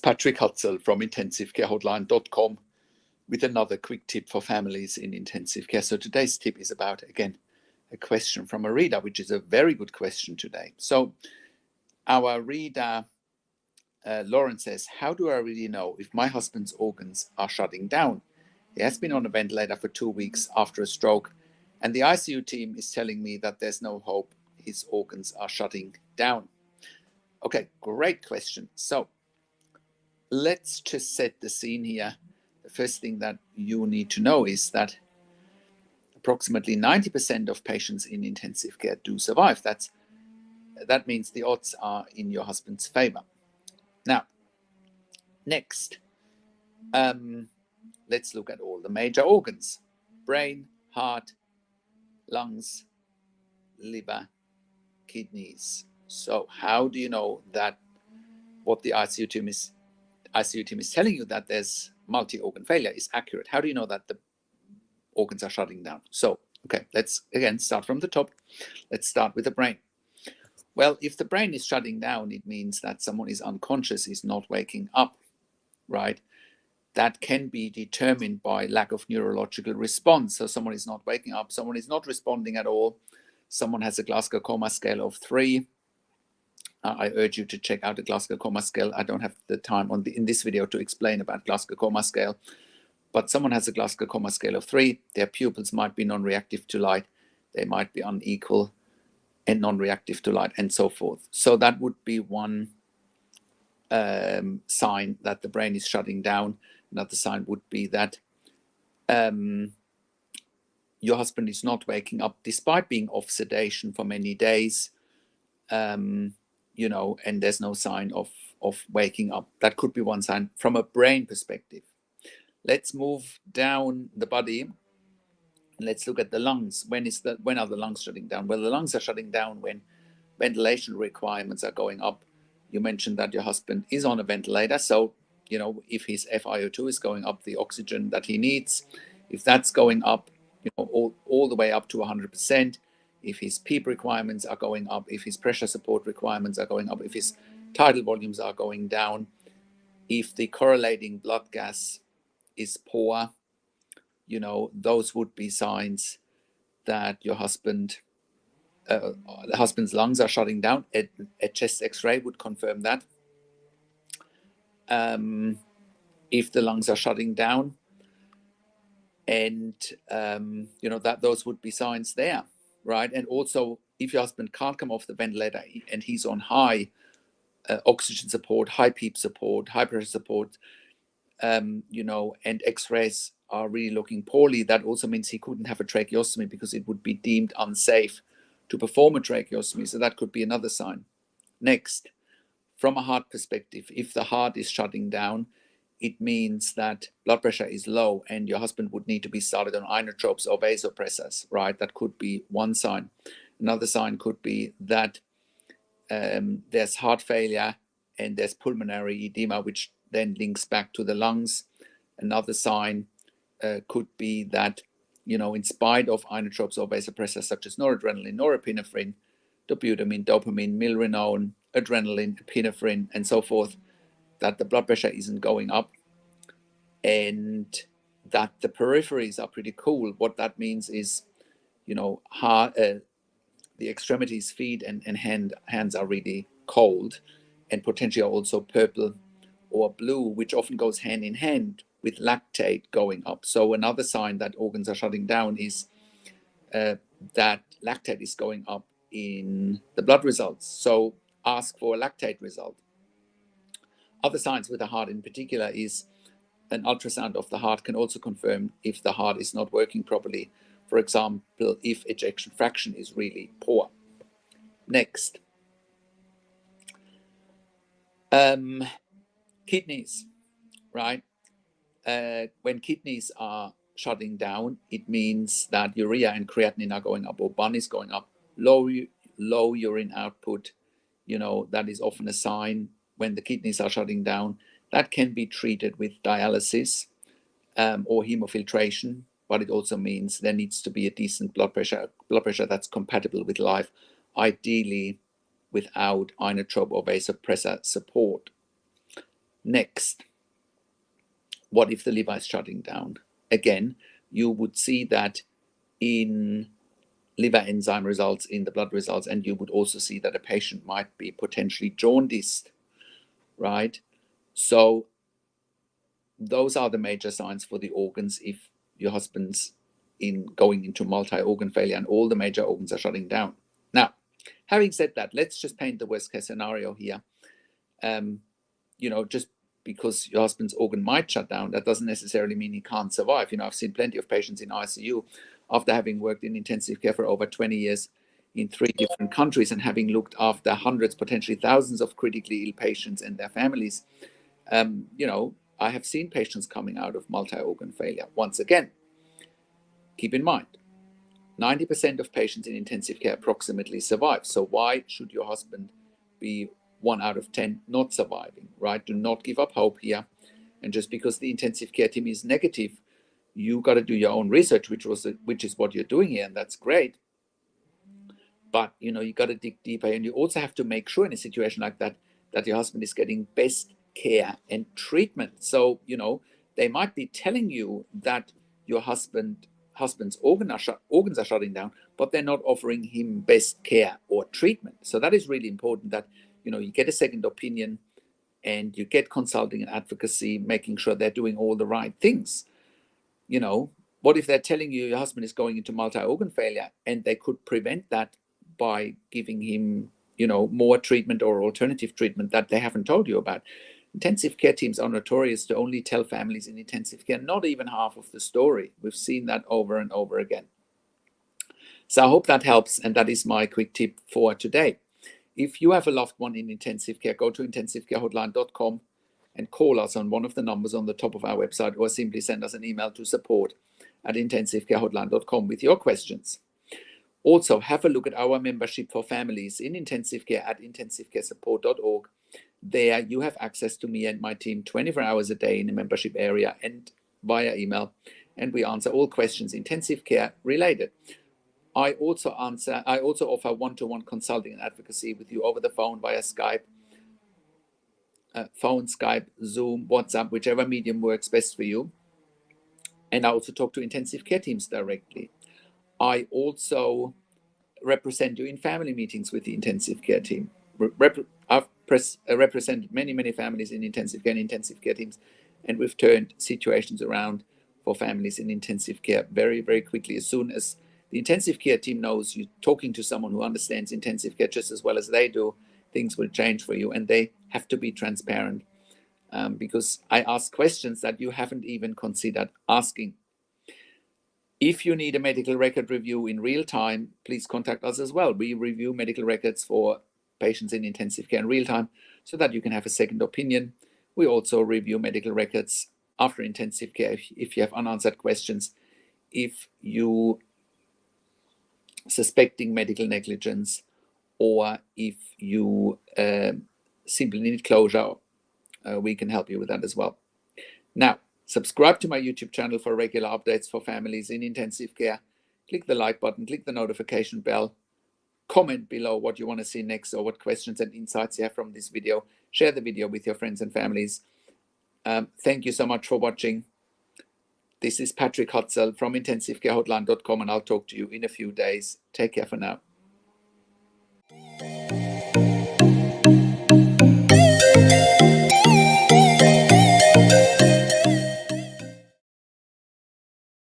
Patrick Hutzel from intensivecarehotline.com with another quick tip for families in intensive care. So today's tip is about, again, a question from a reader, which is a very good question today. So our reader, Lauren, says, how do I really know if my husband's organs are shutting down? He has been on a ventilator for 2 weeks after a stroke, and the ICU team is telling me that there's no hope. His organs are shutting down. Okay, great question. So let's just set the scene here. The first thing that you need to know is that approximately 90% of patients in intensive care do survive. That means the odds are in your husband's favor. Now, next, let's look at all the major organs: brain, heart, lungs, liver, kidneys. So how do you know that what the ICU team is telling you, that there's multi-organ failure, is accurate? How do you know that the organs are shutting down? So, okay, let's again start from the top. Let's start with the brain. Well, if the brain is shutting down, it means that someone is unconscious, is not waking up, right? That can be determined by lack of neurological response. So someone is not waking up, someone is not responding at all, someone has a Glasgow Coma Scale of 3. I urge you to check out the Glasgow Coma Scale. I don't have the time in this video to explain about Glasgow Coma Scale, but someone has a Glasgow Coma Scale of 3. Their pupils might be non-reactive to light. They might be unequal and non-reactive to light, and so forth. So that would be one sign that the brain is shutting down. Another sign would be that your husband is not waking up despite being off sedation for many days, and there's no sign of waking up. That could be one sign from a brain perspective. Let's move down the body. Let's look at the lungs. When are the lungs shutting down? Well, the lungs are shutting down when ventilation requirements are going up. You mentioned that your husband is on a ventilator. So, if his FiO2 is going up, the oxygen that he needs, if that's going up, all the way up to 100%, if his PEEP requirements are going up, if his pressure support requirements are going up, if his tidal volumes are going down, if the correlating blood gas is poor, those would be signs that your the husband's lungs are shutting down. A chest X-ray would confirm that. If the lungs are shutting down, and those would be signs there, right? And also, if your husband can't come off the ventilator and he's on high oxygen support, high PEEP support, high pressure support, and X-rays are really looking poorly, that also means he couldn't have a tracheostomy because it would be deemed unsafe to perform a tracheostomy. So that could be another sign. Next, from a heart perspective, if the heart is shutting down, it means that blood pressure is low and your husband would need to be started on inotropes or vasopressors, right? That could be one sign. Another sign could be that there's heart failure and there's pulmonary edema, which then links back to the lungs. Another sign could be that, in spite of inotropes or vasopressors such as noradrenaline, norepinephrine, dobutamine, dopamine, milrinone, adrenaline, epinephrine, and so forth, that the blood pressure isn't going up and that the peripheries are pretty cool. What that means is, the extremities, feet and hands are really cold and potentially also purple or blue, which often goes hand in hand with lactate going up. So another sign that organs are shutting down is that lactate is going up in the blood results. So ask for a lactate result. Other signs with the heart in particular is an ultrasound of the heart can also confirm if the heart is not working properly. For example, if ejection fraction is really poor. Next, kidneys, right? When kidneys are shutting down, it means that urea and creatinine are going up, or BUN is going up, low urine output. That is often a sign when the kidneys are shutting down. That can be treated with dialysis or hemofiltration, but it also means there needs to be a decent blood pressure that's compatible with life, ideally without inotrope or vasopressor support. Next, what if the liver is shutting down? Again, you would see that in liver enzyme results, in the blood results, and you would also see that a patient might be potentially jaundiced, right? So those are the major signs for the organs if your husband's going into multi-organ failure and all the major organs are shutting down. Now, having said that, let's just paint the worst case scenario here. Just because your husband's organ might shut down, that doesn't necessarily mean he can't survive. I've seen plenty of patients in ICU after having worked in intensive care for over 20 years in 3 different countries and having looked after hundreds, potentially thousands of critically ill patients and their families. I have seen patients coming out of multi-organ failure. Once again, keep in mind, 90% of patients in intensive care approximately survive. So why should your husband be 1 out of 10 not surviving, right? Do not give up hope here. And just because the intensive care team is negative, you got to do your own research, which is what you're doing here, and that's great. But you got to dig deeper, and you also have to make sure in a situation like that that your husband is getting best care and treatment. So they might be telling you that your husband's organs are shutting down, but they're not offering him best care or treatment. So that is really important, that you get a second opinion and you get consulting and advocacy, making sure they're doing all the right things. What if they're telling you your husband is going into multi-organ failure and they could prevent that by giving him more treatment or alternative treatment that they haven't told you about? Intensive care teams are notorious to only tell families in intensive care not even half of the story. We've seen that over and over again. So I hope that helps, and that is my quick tip for today. If you have a loved one in intensive care, go to intensivecarehotline.com and call us on one of the numbers on the top of our website, or simply send us an email to support@intensivecarehotline.com with your questions. Also, have a look at our membership for families in intensive care at intensivecaresupport.org. There you have access to me and my team 24 hours a day in the membership area and via email, and we answer all questions intensive care related. I also offer one-to-one consulting and advocacy with you over the phone via Skype, Skype, Zoom, WhatsApp, whichever medium works best for you. And I also talk to intensive care teams directly. I also represent you in family meetings with the intensive care team. I've represented many families in intensive care and intensive care teams, and we've turned situations around for families in intensive care very, very quickly. As soon as the intensive care team knows you're talking to someone who understands intensive care just as well as they do, things will change for you, and they have to be transparent because I ask questions that you haven't even considered asking. If you need a medical record review in real time, please contact us as well. We review medical records for patients in intensive care in real time so that you can have a second opinion. We also review medical records after intensive care if you have unanswered questions, if you suspecting medical negligence, or if you simply need closure, we can help you with that as well. Now, subscribe to my YouTube channel for regular updates for families in intensive care. Click the like button, click the notification bell, comment below what you want to see next or what questions and insights you have from this video. Share the video with your friends and families. Thank you so much for watching. This is Patrick Hutzel from intensivecarehotline.com, and I'll talk to you in a few days. Take care for now.